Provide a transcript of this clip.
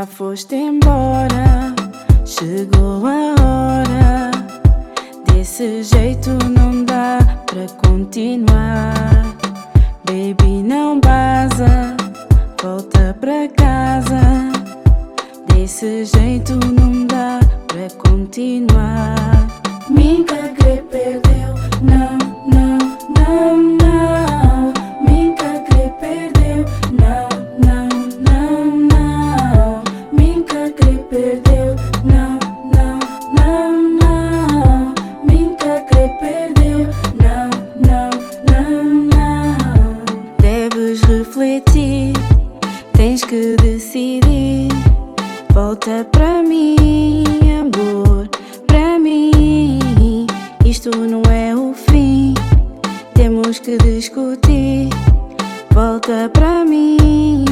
Já foste embora, chegou a hora. Desse jeito não dá pra continuar. Baby, não baza, volta pra casa. Desse jeito não dá pra continuar. Minha que perdeu, não, não, não, não. Minha que perdeu, não, não, não, não. Minha que perdeu, não, não, não, não. Minha que perdeu, não, não, não, não. Deves refletir, tens que decidir. Volta pra mim, amor, pra mim. Isto não é o fim, temos que discutir. Volta pra mim,